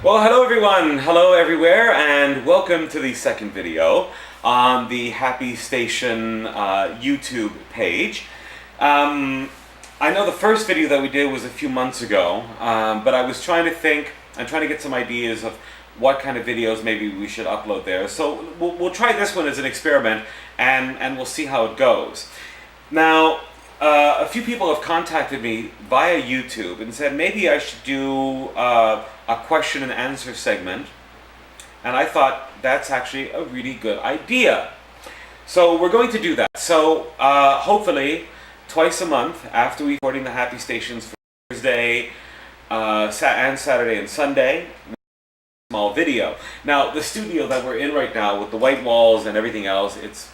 Well, hello everyone, hello everywhere, and welcome to the second video on the Happy Station YouTube page. I know the first video that we did was a few months ago, but I was trying to think and trying to get some ideas of what kind of videos maybe we should upload there. So we'll try this one as an experiment, and we'll see how it goes. Now, a few people have contacted me via YouTube and said maybe I should do a question and answer segment, and I thought that's actually a really good idea. So we're going to do that. So hopefully twice a month after we're recording the Happy Stations for Thursday and Saturday and Sunday, small video. Now the studio that we're in right now with the white walls and everything else, it's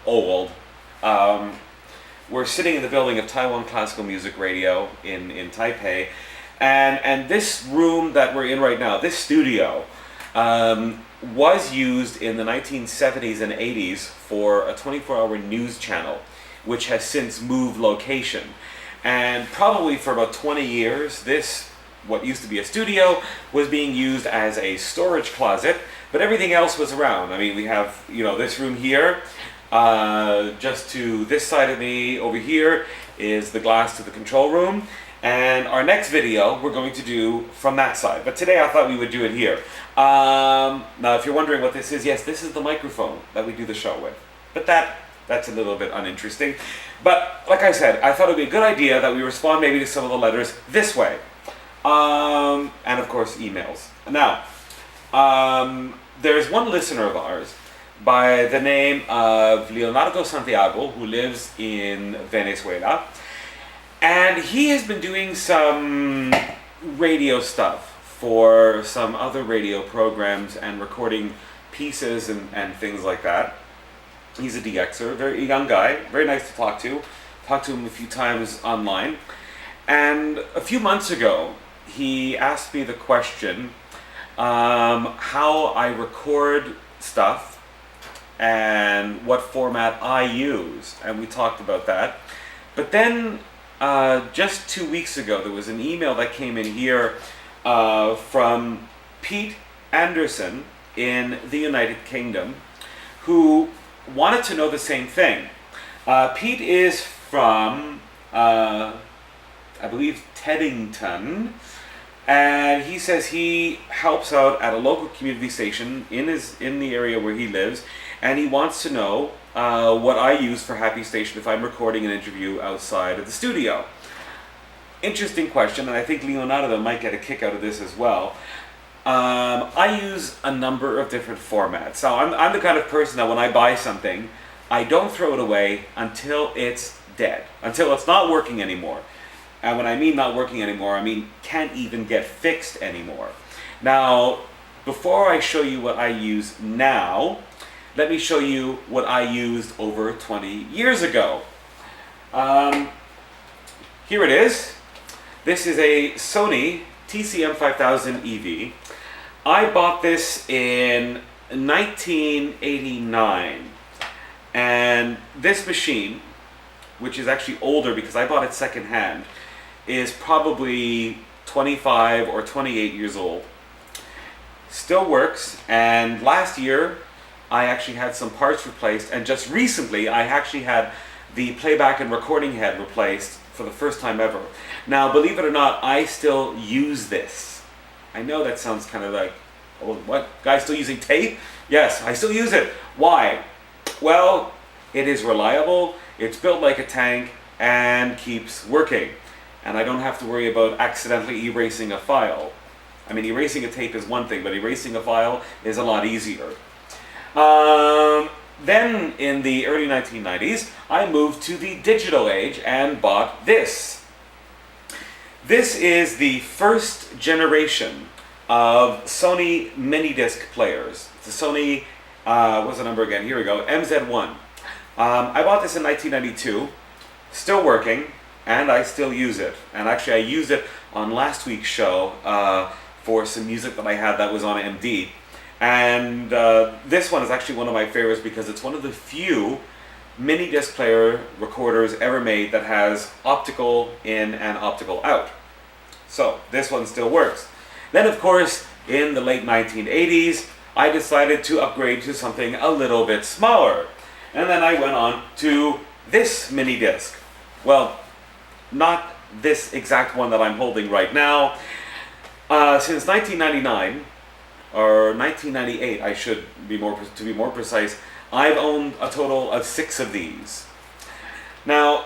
old. We're sitting in the building of Taiwan Classical Music Radio in Taipei, and this room that we're in right now, this studio, was used in the 1970s and 80s for a 24-hour news channel, which has since moved location. And probably for about 20 years, this, what used to be a studio, was being used as a storage closet, but everything else was around. I mean, we have, this room here. Just to this side of me over here is the glass to the control room, and our next video we're going to do from that side, but today I thought we would do it here. Now if you're wondering what this is, yes, this is the microphone that we do the show with, but that's a little bit uninteresting. But like I said, I thought it would be a good idea that we respond maybe to some of the letters this way, and of course emails. Now there's one listener of ours by the name of Leonardo Santiago, who lives in Venezuela, and he has been doing some radio stuff for some other radio programs and recording pieces and things like that. He's a DXer, very young guy, very nice to talk to. Talked to him a few times online, and a few months ago he asked me the question how I record stuff and what format I use, and we talked about that. But then just 2 weeks ago there was an email that came in here from Pete Anderson in the United Kingdom, who wanted to know the same thing. Pete is from I believe Teddington, and he says he helps out at a local community station in the area where he lives, and he wants to know what I use for Happy Station if I'm recording an interview outside of the studio. Interesting question, and I think Leonardo might get a kick out of this as well. I use a number of different formats. So I'm the kind of person that when I buy something, I don't throw it away until it's dead, until it's not working anymore. And when I mean not working anymore, I mean can't even get fixed anymore. Now, before I show you what I use now, let me show you what I used over 20 years ago. Here it is. This is a Sony TCM5000 EV. I bought this in 1989. And this machine, which is actually older because I bought it secondhand, is probably 25 or 28 years old. Still works, and last year I actually had some parts replaced, and just recently I actually had the playback and recording head replaced for the first time ever. Now, believe it or not, I still use this. I know that sounds kind of like, oh, what? Guys still using tape? Yes, I still use it. Why? Well, it is reliable, it's built like a tank, and keeps working. And I don't have to worry about accidentally erasing a file. I mean, erasing a tape is one thing, but erasing a file is a lot easier. Then in the early 1990s, I moved to the digital age and bought this. This is the first generation of Sony mini disc players. It's a Sony, what's the number again? Here we go, MZ1. I bought this in 1992, still working, and I still use it. And actually I used it on last week's show for some music that I had that was on MD. And this one is actually one of my favorites because it's one of the few mini disc player recorders ever made that has optical in and optical out. So this one still works. Then, of course, in the late 1980s, I decided to upgrade to something a little bit smaller. And then I went on to this mini disc. Well, not this exact one that I'm holding right now. Since 1999, or 1998, I should be to be more precise, I've owned a total of 6 of these. Now,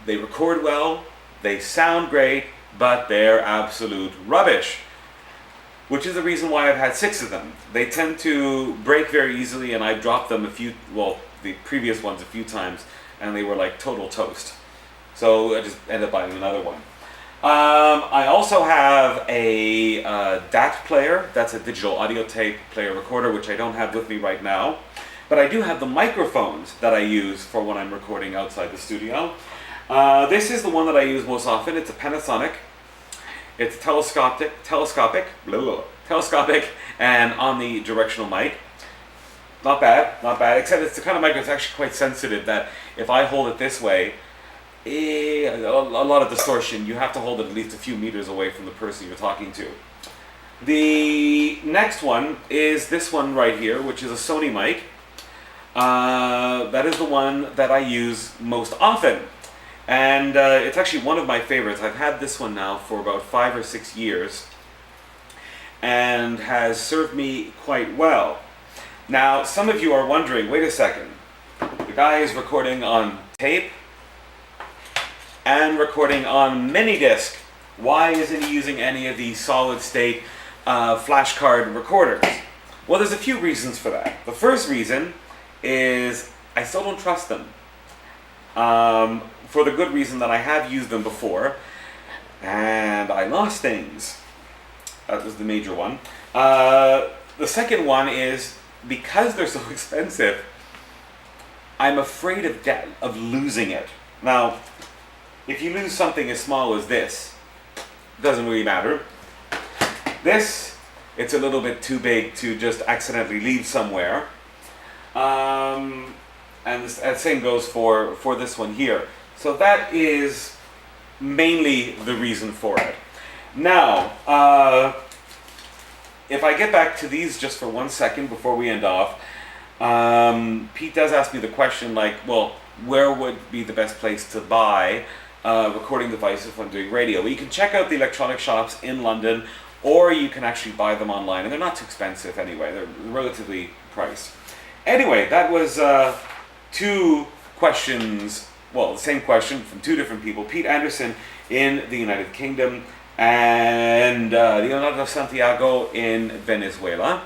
they record well, they sound great, but they're absolute rubbish, which is the reason why I've had 6 of them. They tend to break very easily, and I've dropped them the previous ones a few times, and they were like total toast. So I just ended up buying another one. I also have a DAT player. That's a digital audio tape player recorder, which I don't have with me right now. But I do have the microphones that I use for when I'm recording outside the studio. This is the one that I use most often. It's a Panasonic. It's telescopic, and omnidirectional mic. Not bad, except it's the kind of mic that's actually quite sensitive that if I hold it this way, a lot of distortion. You have to hold it at least a few meters away from the person you're talking to. The next one is this one right here, which is a Sony mic. That is the one that I use most often. And it's actually one of my favorites. I've had this one now for about 5 or 6 years and has served me quite well. Now, some of you are wondering, wait a second, the guy is recording on tape and recording on mini disc. Why isn't he using any of these solid state flash card recorders? Well, there's a few reasons for that. The first reason is I still don't trust them. For the good reason that I have used them before and I lost things. That was the major one. The second one is because they're so expensive, I'm afraid of losing it. Now, if you lose something as small as this, it doesn't really matter. This, it's a little bit too big to just accidentally leave somewhere. And the same goes for this one here. So that is mainly the reason for it. Now, if I get back to these just for 1 second before we end off, Pete does ask me the question like, well, where would be the best place to buy recording devices when doing radio? Well, you can check out the electronic shops in London, or you can actually buy them online, and they're not too expensive anyway. They're relatively priced. Anyway, that was 2 questions, well, the same question from 2 different people. Pete Anderson in the United Kingdom and Leonardo Santiago in Venezuela.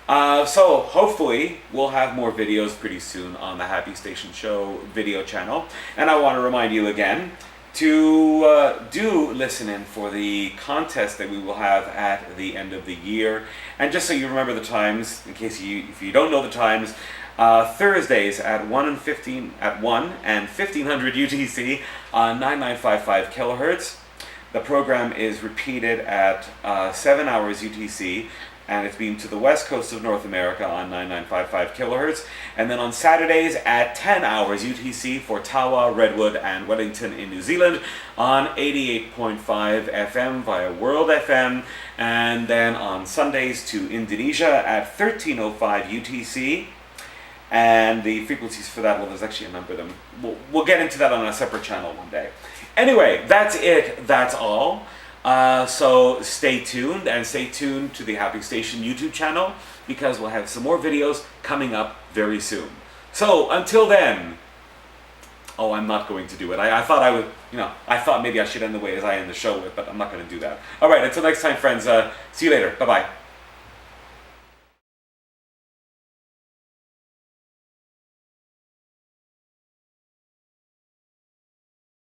So hopefully we'll have more videos pretty soon on the Happy Station Show video channel. And I want to remind you again to do listen in for the contest that we will have at the end of the year. And just so you remember the times, in case if you don't know the times, Thursdays at 1 and 1500 UTC on 9955 kilohertz. The program is repeated at 7 hours UTC, and it's beamed to the west coast of North America on 9955 kilohertz. And then on Saturdays at 10 hours UTC for Tawa, Redwood, and Wellington in New Zealand on 88.5 FM via World FM. And then on Sundays to Indonesia at 1305 UTC. And the frequencies for that, well, there's actually a number of them. We'll get into that on a separate channel one day. Anyway, that's it. That's all. So stay tuned, and stay tuned to the Happy Station YouTube channel, because we'll have some more videos coming up very soon. So until then, oh, I'm not going to do it. I thought I would, I thought maybe I should end the way as I end the show with, but I'm not going to do that. All right, until next time, friends. See you later. Bye-bye.